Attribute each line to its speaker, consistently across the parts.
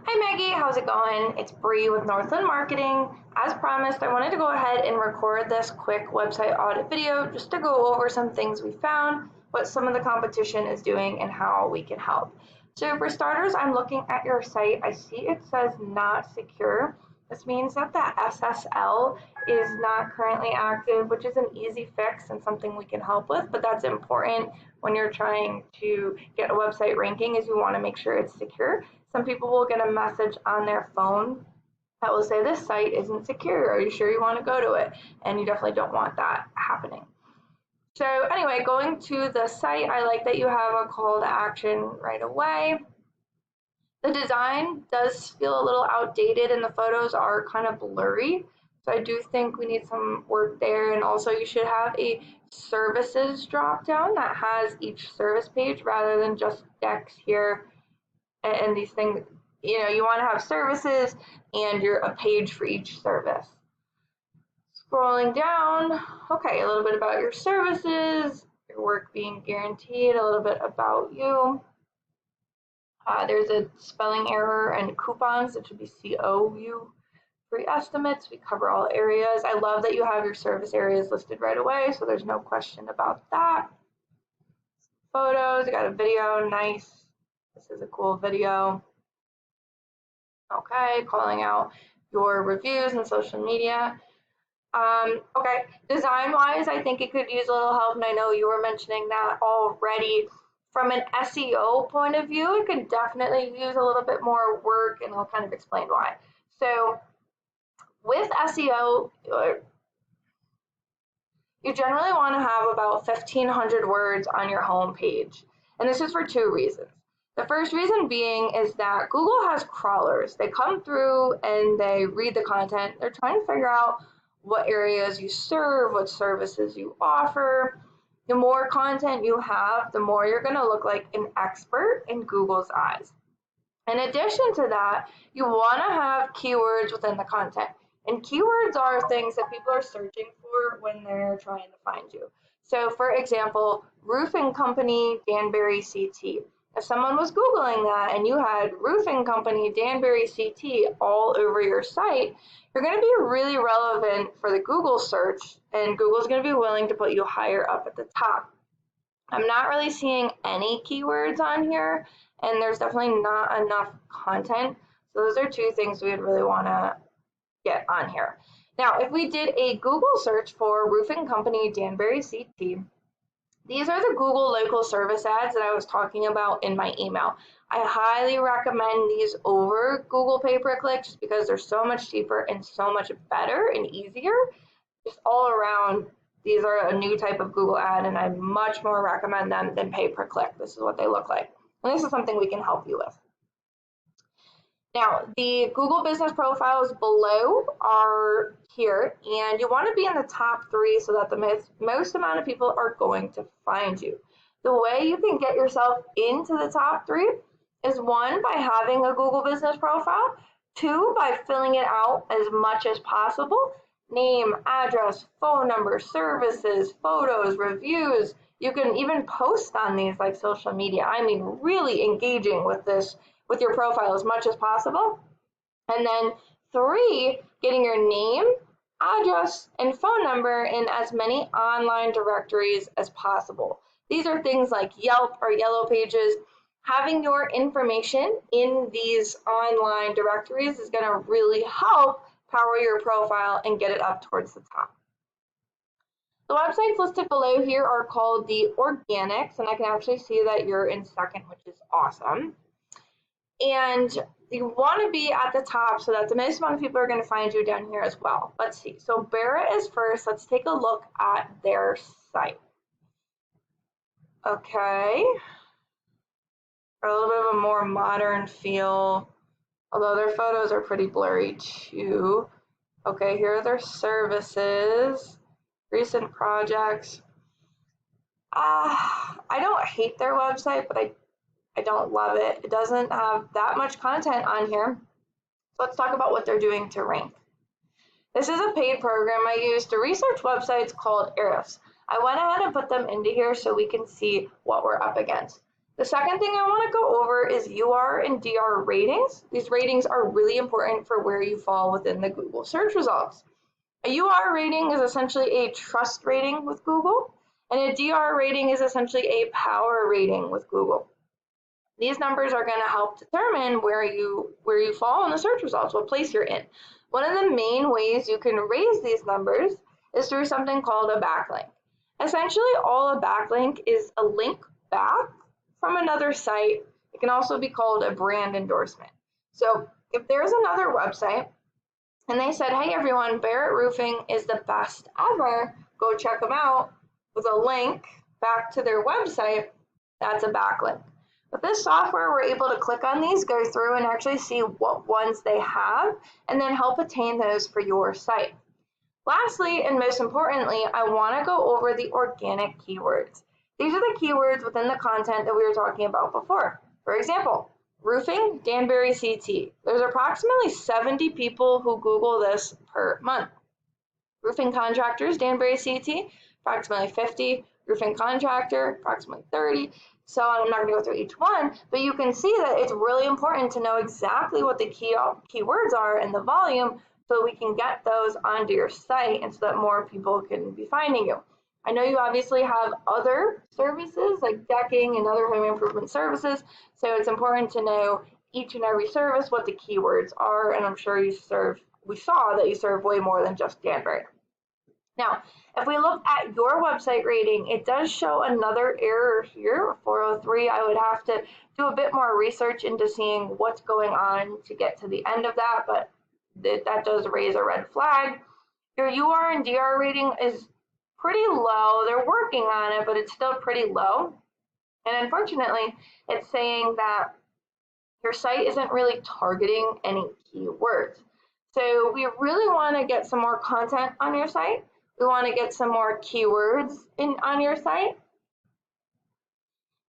Speaker 1: Hi Maggie, how's it going? It's Bree with Northland Marketing. As promised, I wanted to go ahead and record this quick website audit video just to go over some things we found, what some of the competition is doing, and how we can help. So for starters, I'm looking at your site. I see it says not secure. This means that the SSL is not currently active, which is an easy fix and something we can help with, but that's important when you're trying to get a website ranking, is you want to make sure it's secure. Some people will get a message on their phone that will say this site isn't secure. Are you sure you want to go to it? And you definitely don't want that happening. So anyway, going to the site, I like that you have a call to action right away. The design does feel a little outdated and the photos are kind of blurry. So I do think we need some work there. And also you should have a services drop down that has each service page rather than just decks here and these things. You know, you want to have services and a page for each service. Scrolling down, okay, a little bit about your services, your work being guaranteed, a little bit about you. There's a spelling error and coupons. It should be COU. Free estimates. We cover all areas. I love that you have your service areas listed right away, so there's no question about that. Photos. I got a video. Nice. This is a cool video. Okay, calling out your reviews and social media. Okay, design-wise, I think it could use a little help, and I know you were mentioning that already. From an SEO point of view, it could definitely use a little bit more work, and I'll kind of explain why. So with SEO, you generally want to have about 1,500 words on your home page, and this is for two reasons. The first reason being is that Google has crawlers. They come through and they read the content. They're trying to figure out what areas you serve, what services you offer. The more content you have, the more you're going to look like an expert in Google's eyes. In addition to that, you want to have keywords within the content. And keywords are things that people are searching for when they're trying to find you. So for example, roofing company, Danbury CT. If someone was Googling that and you had roofing company, Danbury CT all over your site, you're going to be really relevant for the Google search, and Google's going to be willing to put you higher up at the top. I'm not really seeing any keywords on here, and there's definitely not enough content. So those are two things we would really want to get on here. Now, if we did a Google search for roofing company, Danbury CT, these are the Google local service ads that I was talking about in my email. I highly recommend these over Google pay-per-click just because they're so much cheaper and so much better and easier. Just all around, these are a new type of Google ad, and I much more recommend them than pay-per-click. This is what they look like. And this is something we can help you with. Now, the Google business profiles below are here, and you want to be in the top 3 so that the most amount of people are going to find you. The way you can get yourself into the top 3 is 1, by having a Google business profile, 2, by filling it out as much as possible. Name, address, phone number, services, photos, reviews. You can even post on these like social media. I mean, really engaging with this, with your profile as much as possible. And then 3, getting your name, address, and phone number in as many online directories as possible. These are things like Yelp or Yellow Pages. Having your information in these online directories is going to really help power your profile and get it up towards the top. The websites listed below here are called the organics, and I can actually see that you're in second, which is awesome. And you want to be at the top so that the most amount of people are going to find you down here as well. Let's see. So Barrett is first. Let's take a look at their site. Okay. A little bit of a more modern feel, although their photos are pretty blurry too. Okay, here are their services, recent projects. I don't hate their website, but I don't love it. It doesn't have that much content on here. So let's talk about what they're doing to rank. This is a paid program I use to research websites called Ahrefs. I went ahead and put them into here so we can see what we're up against. The second thing I want to go over is UR and DR ratings. These ratings are really important for where you fall within the Google search results. A UR rating is essentially a trust rating with Google, and a DR rating is essentially a power rating with Google. These numbers are going to help determine where you fall in the search results, what place you're in. One of the main ways you can raise these numbers is through something called a backlink. Essentially, all a backlink is a link back from another site. It can also be called a brand endorsement. So if there's another website and they said, hey everyone, Barrett Roofing is the best ever, go check them out, with a link back to their website, that's a backlink. With this software, we're able to click on these, go through and actually see what ones they have, and then help attain those for your site. Lastly, and most importantly, I want to go over the organic keywords. These are the keywords within the content that we were talking about before. For example, roofing, Danbury CT. There's approximately 70 people who Google this per month. Roofing contractors, Danbury CT, approximately 50. Roofing contractor, approximately 30. So I'm not going to go through each one, but you can see that it's really important to know exactly what the keywords are and the volume so we can get those onto your site and so that more people can be finding you. I know you obviously have other services like decking and other home improvement services, so it's important to know each and every service what the keywords are, and I'm sure we saw that you serve way more than just Danbury. Now, if we look at your website rating, it does show another error here, 403. I would have to do a bit more research into seeing what's going on to get to the end of that, but that does raise a red flag. Your UR and DR rating is pretty low. They're working on it, but it's still pretty low. And unfortunately, it's saying that your site isn't really targeting any keywords. So we really want to get some more content on your site. We want to get some more keywords on your site.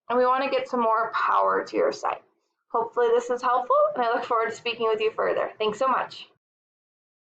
Speaker 1: And we want to get some more power to your site. Hopefully this is helpful, and I look forward to speaking with you further. Thanks so much.